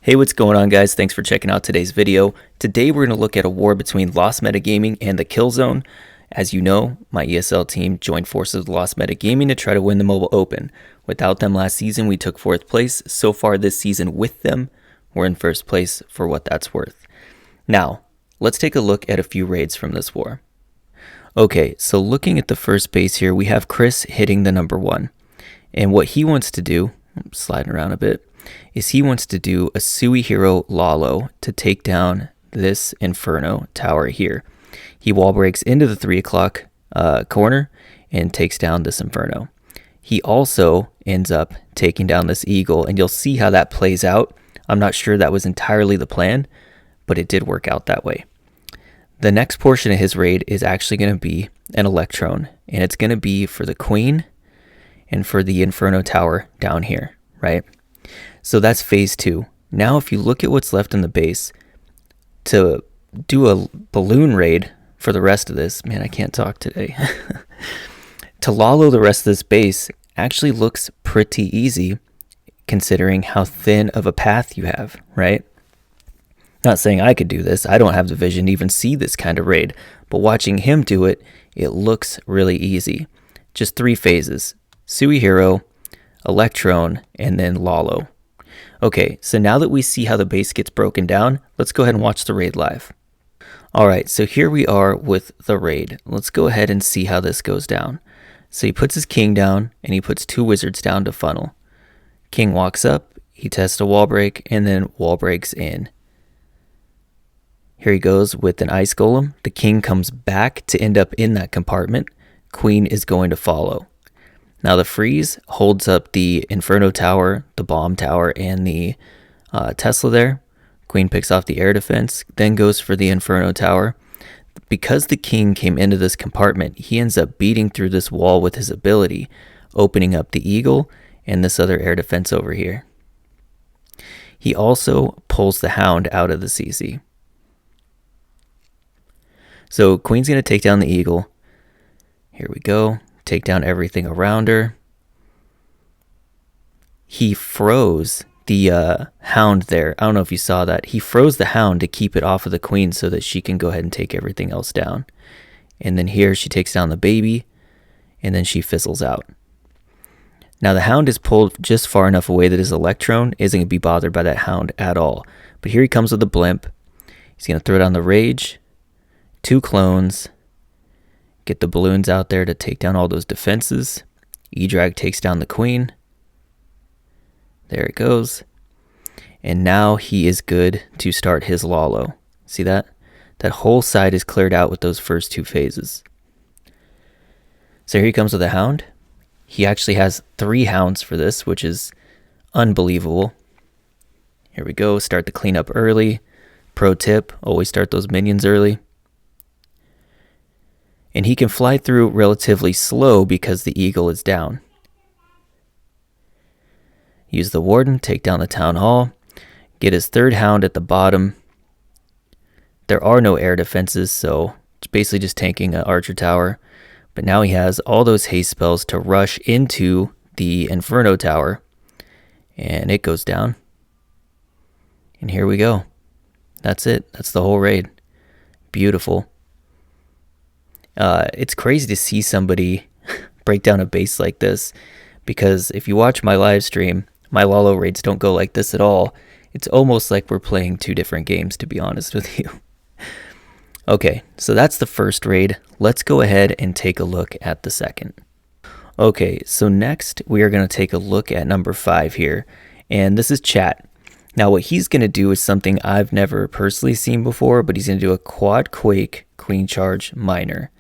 Hey, what's going on, guys? Thanks for checking out today's video. Today we're going to look at a war between LostMeta Gaming and the Killzone. As you know, my ESL team joined forces with LostMeta Gaming to try to win the Mobile Open. Without them last season, we took 4th place. So far this season with them, we're in 1st place for what that's worth. Now, let's take a look at a few raids from this war. Okay, so looking at the first base here, we have Chris hitting the number 1. And what he wants to do, I'm sliding around a bit, is he wants to do a Sui Hero Lalo to take down this Inferno tower here. He wall breaks into the 3 o'clock corner and takes down this Inferno. He also ends up taking down this Eagle, and you'll see how that plays out. I'm not sure that was entirely the plan, but it did work out that way. The next portion of his raid is actually going to be an Electron, and it's going to be for the Queen and for the Inferno tower down here, right? So that's phase 2. Now if you look at what's left in the base, to do a balloon raid for the rest of this, man, I can't talk today. To Lalo the rest of this base actually looks pretty easy considering how thin of a path you have, right? Not saying I could do this. I don't have the vision to even see this kind of raid, but watching him do it, it looks really easy. Just 3 phases: Sui Hero, Electron, and then Lalo. Okay, so now that we see how the base gets broken down, let's go ahead and watch the raid live. Alright, so here we are with the raid. Let's go ahead and see how this goes down. So he puts his king down, and he puts 2 wizards down to funnel. King walks up, he tests a wall break, and then wall breaks in. Here he goes with an ice golem. The king comes back to end up in that compartment. Queen is going to follow. Now the freeze holds up the Inferno tower, the bomb tower, and the Tesla there. Queen picks off the air defense, then goes for the Inferno tower. Because the king came into this compartment, he ends up beating through this wall with his ability, opening up the eagle and this other air defense over here. He also pulls the hound out of the CC. So Queen's going to take down the eagle. Here we go. Take down everything around her. He froze the hound there. I don't know if you saw that. He froze the hound to keep it off of the queen so that she can go ahead and take everything else down. And then here she takes down the baby, and then she fizzles out. Now the hound is pulled just far enough away that his Electron isn't going to be bothered by that hound at all. But here he comes with the blimp. He's going to throw down the rage, 2 clones, get the balloons out there to take down all those defenses. E-Drag takes down the queen. There it goes. And now he is good to start his Lalo. See that? That whole side is cleared out with those first 2 phases. So here he comes with a hound. He actually has 3 hounds for this, which is unbelievable. Here we go. Start the cleanup early. Pro tip, always start those minions early. And he can fly through relatively slow because the eagle is down. Use the warden, take down the town hall, get his 3rd hound at the bottom. There are no air defenses, so it's basically just tanking an archer tower. But now he has all those haste spells to rush into the Inferno tower, and it goes down. And here we go. That's it. That's the whole raid. Beautiful. It's crazy to see somebody break down a base like this, because if you watch my live stream, my Lalo raids don't go like this at all. It's almost like we're playing 2 different games, to be honest with you. Okay, so that's the first raid. Let's go ahead and take a look at the second. Okay, so next we are going to take a look at number 5 here, and this is Chat. Now what he's going to do is something I've never personally seen before, but he's going to do a quad Quake Queen Charge Minor.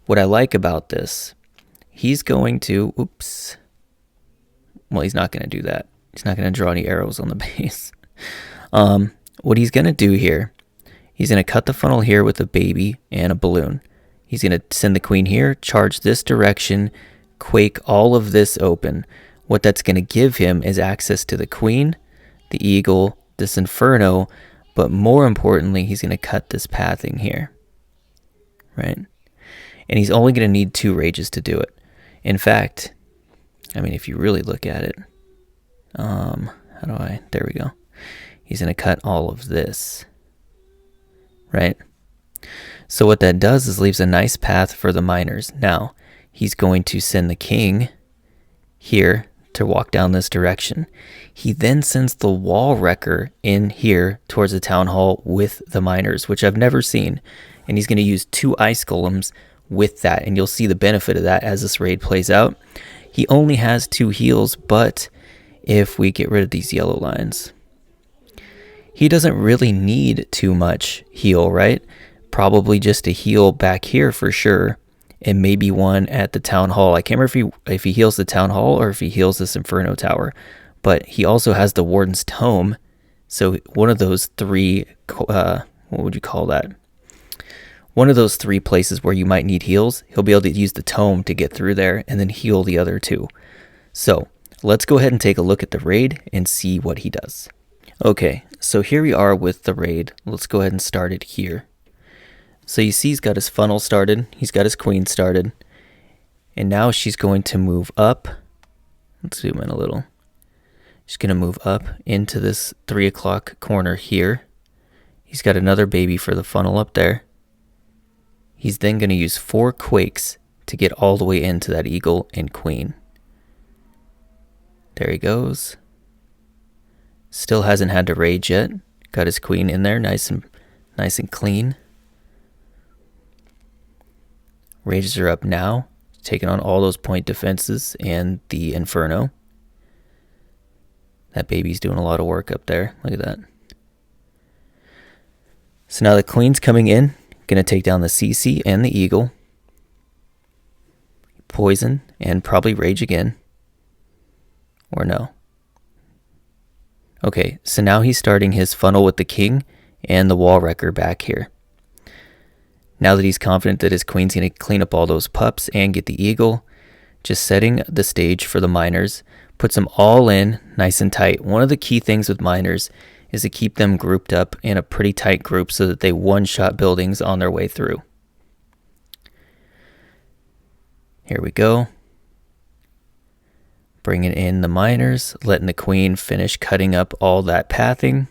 What I like about this, he's going to, well, he's not going to do that. He's not going to draw any arrows on the base. What he's going to do here, he's going to cut the funnel here with a baby and a balloon. He's going to send the queen here, charge this direction, Quake all of this open. What that's going to give him is access to the queen, the eagle, this Inferno, but more importantly, he's going to cut this pathing here, right? And he's only going to need 2 rages to do it. In fact, I mean, if you really look at it, how do I, there we go. he's going to cut all of this, right? So what that does is leaves a nice path for the miners. Now, he's going to send the king here to walk down this direction. He then sends the wall wrecker in here towards the town hall with the miners, which I've never seen. And he's going to use 2 ice golems with that, and you'll see the benefit of that as this raid plays out. He only has 2 heals, but if we get rid of these yellow lines, he doesn't really need too much heal, right? Probably just a heal back here for sure, and maybe one at the town hall. I can't remember if he heals the town hall or if he heals this Inferno Tower, but he also has the Warden's Tome. So one of those 3, what would you call that? One of those 3 places where you might need heals, he'll be able to use the Tome to get through there and then heal the other 2. So let's go ahead and take a look at the raid and see what he does. Okay, so here we are with the raid. Let's go ahead and start it here. So you see he's got his funnel started, he's got his queen started, and now she's going to move up. Let's zoom in a little. She's going to move up into this 3 o'clock corner here. He's got another baby for the funnel up there. He's then going to use 4 quakes to get all the way into that eagle and queen. There he goes. Still hasn't had to rage yet. Got his queen in there, nice and clean. Rages are up now, taking on all those point defenses and the Inferno. That baby's doing a lot of work up there. Look at that. So now the queen's coming in, going to take down the CC and the eagle. Poison and probably rage again. Or no. Okay, so now he's starting his funnel with the king and the wall wrecker back here. Now that he's confident that his queen's going to clean up all those pups and get the eagle, just setting the stage for the miners, puts them all in nice and tight. One of the key things with miners is to keep them grouped up in a pretty tight group so that they one-shot buildings on their way through. Here we go. Bringing in the miners, letting the queen finish cutting up all that pathing.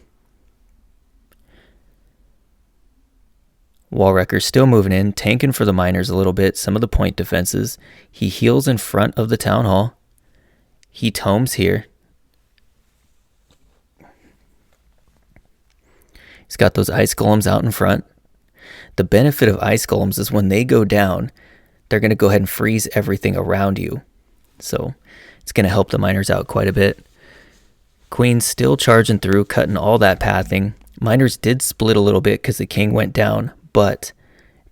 Wall wrecker's still moving in, tanking for the miners a little bit, some of the point defenses. He heals in front of the town hall. He tomes here. He's got those ice golems out in front. The benefit of ice golems is when they go down, they're going to go ahead and freeze everything around you. So it's going to help the miners out quite a bit. Queen's still charging through, cutting all that pathing. Miners did split a little bit because the king went down, but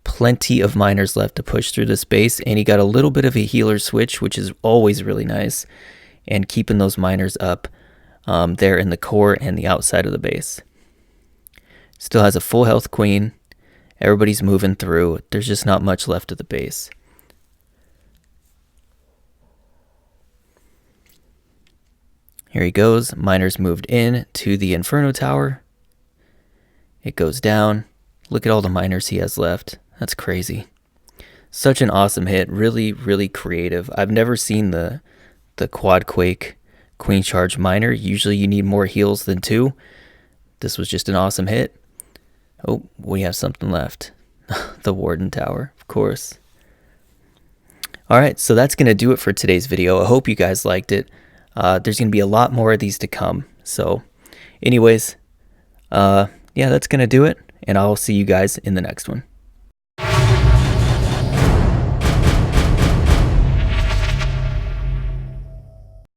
plenty of miners left to push through this base, and he got a little bit of a healer switch, which is always really nice, and keeping those miners up there in the core and the outside of the base. Still has a full health queen. Everybody's moving through. There's just not much left of the base. Here he goes. Miners moved in to the Inferno Tower. It goes down. Look at all the miners he has left. That's crazy. Such an awesome hit. Really, really creative. I've never seen the quad Quake queen charge miner. Usually you need more heals than 2. This was just an awesome hit. Oh, we have something left. The Warden Tower, of course. Alright, so that's going to do it for today's video. I hope you guys liked it. There's going to be a lot more of these to come. So anyways, yeah, that's going to do it. And I'll see you guys in the next one.